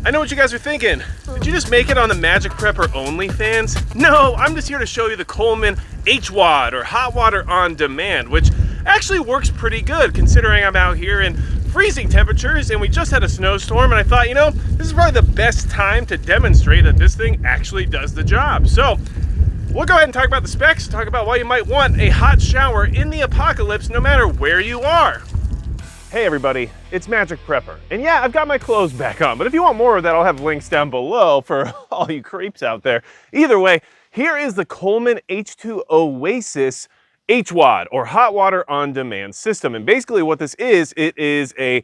I know what you guys are thinking. Did you just make it on the Magic Prepper OnlyFans? No, I'm just here to show you the Coleman HWOD, or Hot Water on Demand, which actually works pretty good considering I'm out here in freezing temperatures and we just had a snowstorm, and I thought, you know, this is probably the best time to demonstrate that this thing actually does the job. So we'll go ahead and talk about the specs, talk about why you might want a hot shower in the apocalypse no matter where you are. Hey everybody, it's Magic Prepper. And yeah, I've got my clothes back on, but if you want more of that, I'll have links down below for all you creeps out there. Either way, here is the Coleman H2 Oasis HWOD, or Hot Water on Demand system. And basically what this is, it is a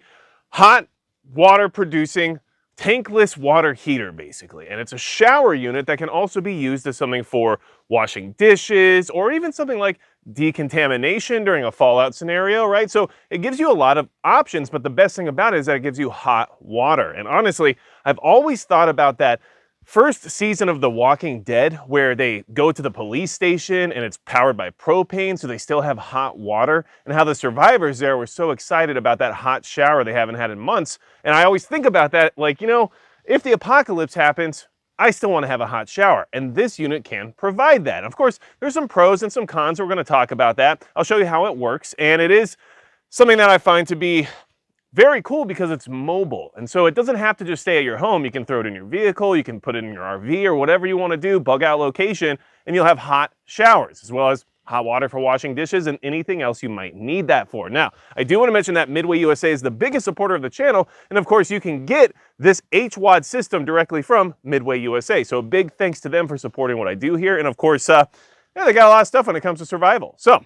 hot water producing tankless water heater basically. And it's a shower unit that can also be used as something for washing dishes, or even something like decontamination during a fallout scenario, right? So it gives you a lot of options, but the best thing about it is that it gives you hot water. And honestly, I've always thought about that first season of The Walking Dead, where they go to the police station and it's powered by propane, so they still have hot water, and how the survivors there were so excited about that hot shower they haven't had in months. And I always think about that, like, you know, if the apocalypse happens, I still want to have a hot shower, and this unit can provide that. Of course, there's some pros and some cons. We're going to talk about that. I'll show you how it works, and it is something that I find to be very cool because it's mobile. And so it doesn't have to just stay at your home. You can throw it in your vehicle, you can put it in your RV, or whatever you want to do, bug out location, and you'll have hot showers, as well as hot water for washing dishes and anything else you might need that for. Now, I do want to mention that Midway USA is the biggest supporter of the channel, and of course you can get this HWOD system directly from Midway USA. So a big thanks to them for supporting what I do here, and of course, yeah, they got a lot of stuff when it comes to survival. So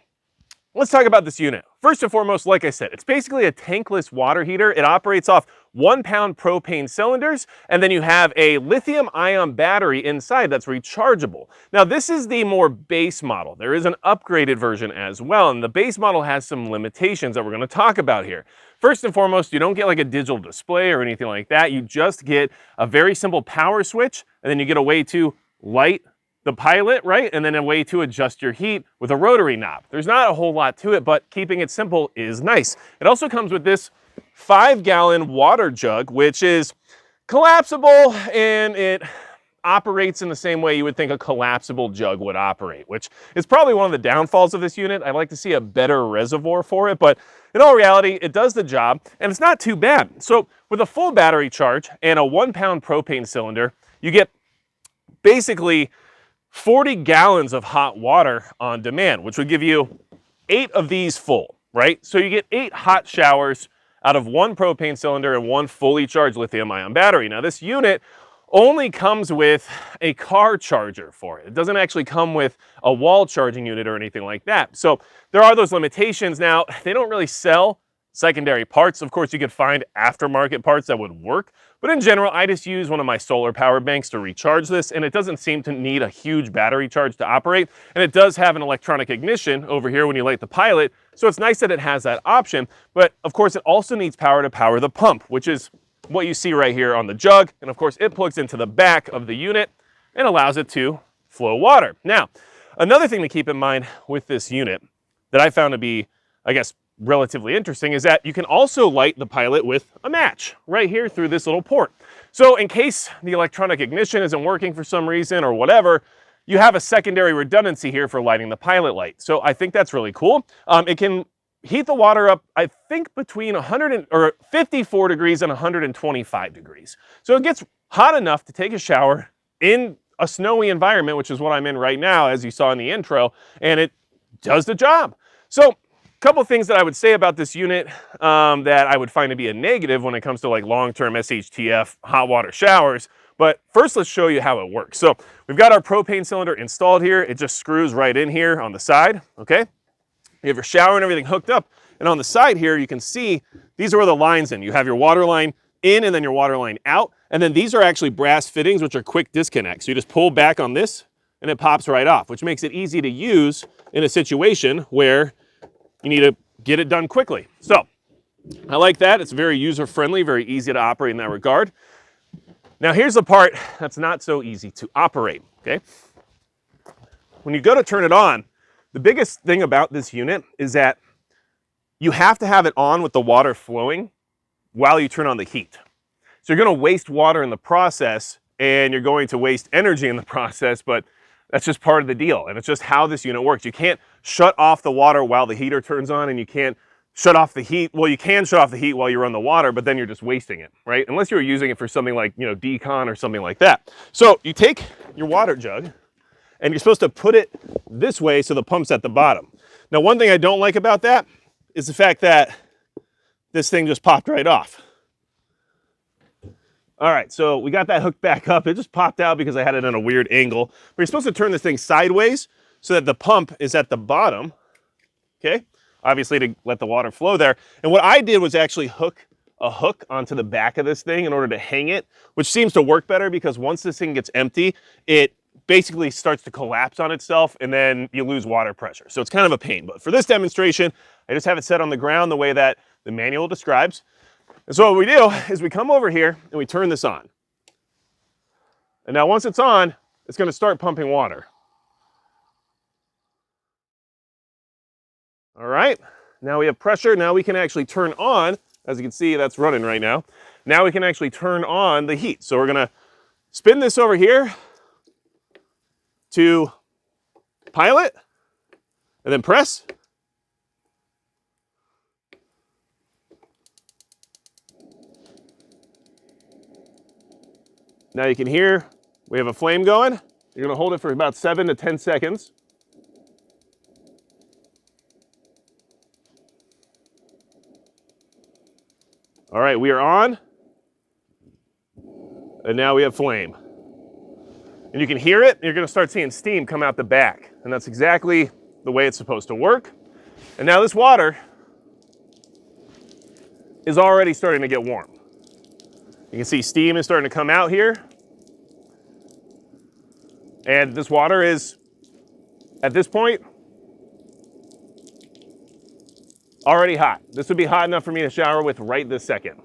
let's talk about this unit. First and foremost, like I said, it's basically a tankless water heater. It operates off 1-pound propane cylinders, and then you have a lithium-ion battery inside that's rechargeable. Now, this is the more base model. There is an upgraded version as well, and the base model has some limitations that we're going to talk about here. First and foremost, you don't get like a digital display or anything like that. You just get a very simple power switch, and then you get a way to light the pilot, right? And then a way to adjust your heat with a rotary knob. There's not a whole lot to it, but keeping it simple is nice. It also comes with this 5-gallon water jug, which is collapsible, and it operates in the same way you would think a collapsible jug would operate, which is probably one of the downfalls of this unit. I'd like to see a better reservoir for it, but in all reality, it does the job, and it's not too bad. So with a full battery charge and a 1-pound propane cylinder, you get basically 40 gallons of hot water on demand, which would give you 8 of these full, right? So you get 8 hot showers out of 1 propane cylinder and 1 fully charged lithium-ion battery. Now, this unit only comes with a car charger for it. It doesn't actually come with a wall charging unit or anything like that. So there are those limitations. Now, they don't really sell secondary parts. Of course, you could find aftermarket parts that would work, but in general, I just use one of my solar power banks to recharge this, and it doesn't seem to need a huge battery charge to operate, and it does have an electronic ignition over here when you light the pilot, so it's nice that it has that option, but of course, it also needs power to power the pump, which is what you see right here on the jug, and of course, it plugs into the back of the unit and allows it to flow water. Now, another thing to keep in mind with this unit that I found to be, I guess, relatively interesting is that you can also light the pilot with a match right here through this little port. So in case the electronic ignition isn't working for some reason or whatever, you have a secondary redundancy here for lighting the pilot light. So I think that's really cool. It can heat the water up, I think, between 54 degrees and 125 degrees. So it gets hot enough to take a shower in a snowy environment, which is what I'm in right now, as you saw in the intro, and it does the job. So couple things that I would say about this unit that I would find to be a negative when it comes to like long-term SHTF hot water showers. But first, let's show you how it works. So we've got our propane cylinder installed here. It just screws right in here on the side, okay? You have your shower and everything hooked up. And on the side here, you can see these are where the lines in. You have your water line in and then your water line out. And then these are actually brass fittings, which are quick disconnects. So you just pull back on this and it pops right off, which makes it easy to use in a situation where you need to get it done quickly. So I like that. It's very user-friendly, very easy to operate in that regard. Now here's the part that's not so easy to operate, okay? When you go to turn it on, the biggest thing about this unit is that you have to have it on with the water flowing while you turn on the heat. So you're going to waste water in the process, and you're going to waste energy in the process, but that's just part of the deal, and it's just how this unit works. You can't shut off the water while the heater turns on, and you can't shut off the heat. Well, you can shut off the heat while you run the water, but then you're just wasting it, right? Unless you were using it for something like, you know, decon or something like that. So you take your water jug, and you're supposed to put it this way so the pump's at the bottom. Now, one thing I don't like about that is the fact that this thing just popped right off. All right, so we got that hooked back up. It just popped out because I had it in a weird angle. But you're supposed to turn this thing sideways so that the pump is at the bottom, okay? Obviously to let the water flow there. And what I did was actually hook a hook onto the back of this thing in order to hang it, which seems to work better because once this thing gets empty, it basically starts to collapse on itself and then you lose water pressure. So it's kind of a pain. But for this demonstration, I just have it set on the ground the way that the manual describes. And so what we do is we come over here and we turn this on. And now once it's on, it's going to start pumping water. All right, now we have pressure. Now we can actually turn on, as you can see, that's running right now. Now we can actually turn on the heat. So we're going to spin this over here to pilot and then press. Now you can hear we have a flame going. You're going to hold it for about 7 to 10 seconds. All right, we are on. And now we have flame. And you can hear it. You're going to start seeing steam come out the back. And that's exactly the way it's supposed to work. And now this water is already starting to get warm. You can see steam is starting to come out here. And this water is, at this point, already hot. This would be hot enough for me to shower with right this second.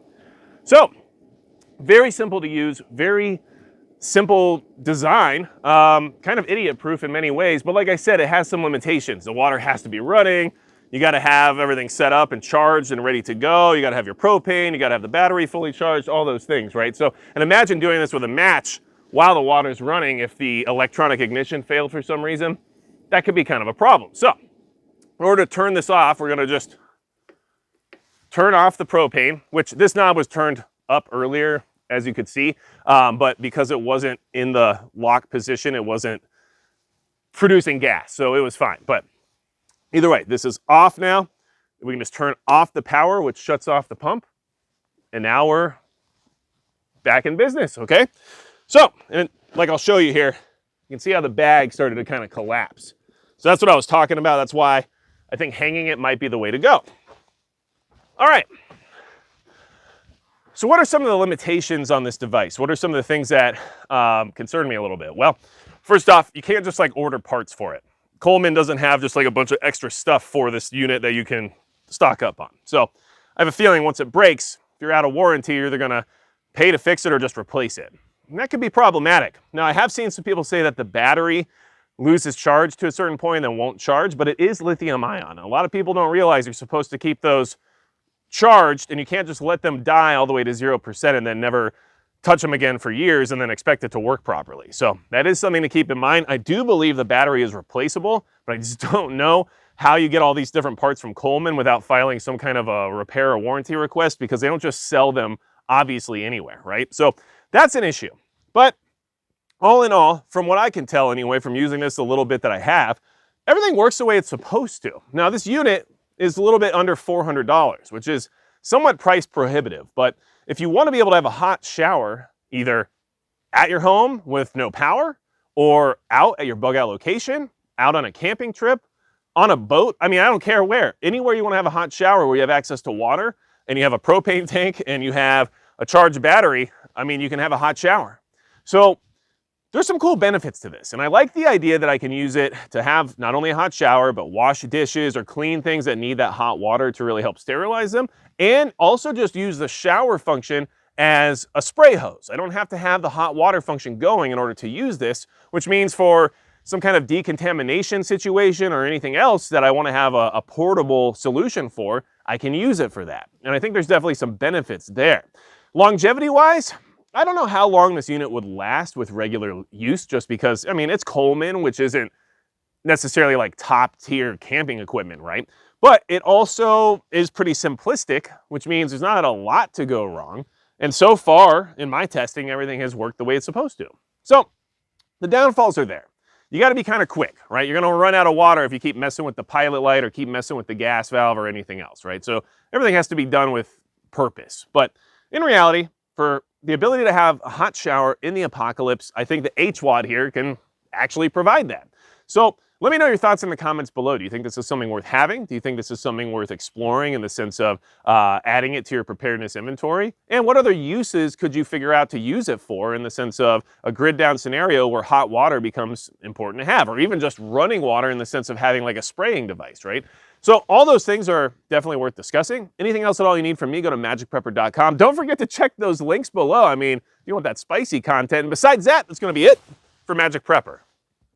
So, very simple to use, very simple design, kind of idiot-proof in many ways, but like I said, it has some limitations. The water has to be running. You got to have everything set up and charged and ready to go. You got to have your propane. You got to have the battery fully charged, all those things, right? So, and imagine doing this with a match while the water's running. If the electronic ignition failed for some reason, that could be kind of a problem. So, in order to turn this off, we're going to just turn off the propane, which this knob was turned up earlier, as you could see, but because it wasn't in the lock position, it wasn't producing gas, so it was fine. But either way, this is off now. We can just turn off the power, which shuts off the pump. And now we're back in business, okay? So, and like I'll show you here, you can see how the bag started to kind of collapse. So that's what I was talking about. That's why I think hanging it might be the way to go. All right. So what are some of the limitations on this device? What are some of the things that concern me a little bit? Well, first off, you can't just like order parts for it. Coleman doesn't have just like a bunch of extra stuff for this unit that you can stock up on. So I have a feeling once it breaks, if you're out of warranty, you're either gonna pay to fix it or just replace it. And that could be problematic. Now, I have seen some people say that the battery loses charge to a certain point and then won't charge, but it is lithium-ion. A lot of people don't realize you're supposed to keep those charged and you can't just let them die all the way to 0% and then never touch them again for years and then expect it to work properly. So that is something to keep in mind. I do believe the battery is replaceable, but I just don't know how you get all these different parts from Coleman without filing some kind of a repair or warranty request, because they don't just sell them obviously anywhere, right? So that's an issue. But all in all, from what I can tell anyway, from using this a little bit that I have, everything works the way it's supposed to. Now this unit is a little bit under $400, which is somewhat price prohibitive. But if you want to be able to have a hot shower, either at your home with no power, or out at your bug out location, out on a camping trip, on a boat, I mean, I don't care where. Anywhere you want to have a hot shower where you have access to water, and you have a propane tank, and you have a charged battery, I mean, you can have a hot shower. So there's some cool benefits to this, and I like the idea that I can use it to have not only a hot shower, but wash dishes or clean things that need that hot water to really help sterilize them, and also just use the shower function as a spray hose. I don't have to have the hot water function going in order to use this, which means for some kind of decontamination situation or anything else that I want to have a portable solution for, I can use it for that. And I think there's definitely some benefits there. Longevity-wise, I don't know how long this unit would last with regular use, just because, I mean, it's Coleman, which isn't necessarily like top tier camping equipment, right? But it also is pretty simplistic, which means there's not a lot to go wrong. And so far in my testing, everything has worked the way it's supposed to. So the downfalls are there. You got to be kind of quick, right? You're going to run out of water if you keep messing with the pilot light or keep messing with the gas valve or anything else, right? So everything has to be done with purpose. But in reality, for the ability to have a hot shower in the apocalypse, I think the HWOD here can actually provide that. So let me know your thoughts in the comments below. Do you think this is something worth having? Do you think this is something worth exploring in the sense of adding it to your preparedness inventory? And what other uses could you figure out to use it for in the sense of a grid down scenario where hot water becomes important to have, or even just running water in the sense of having like a spraying device, right? So all those things are definitely worth discussing. Anything else at all you need from me, go to magicprepper.com. Don't forget to check those links below. I mean, if you want that spicy content. And besides that, that's going to be it for Magic Prepper.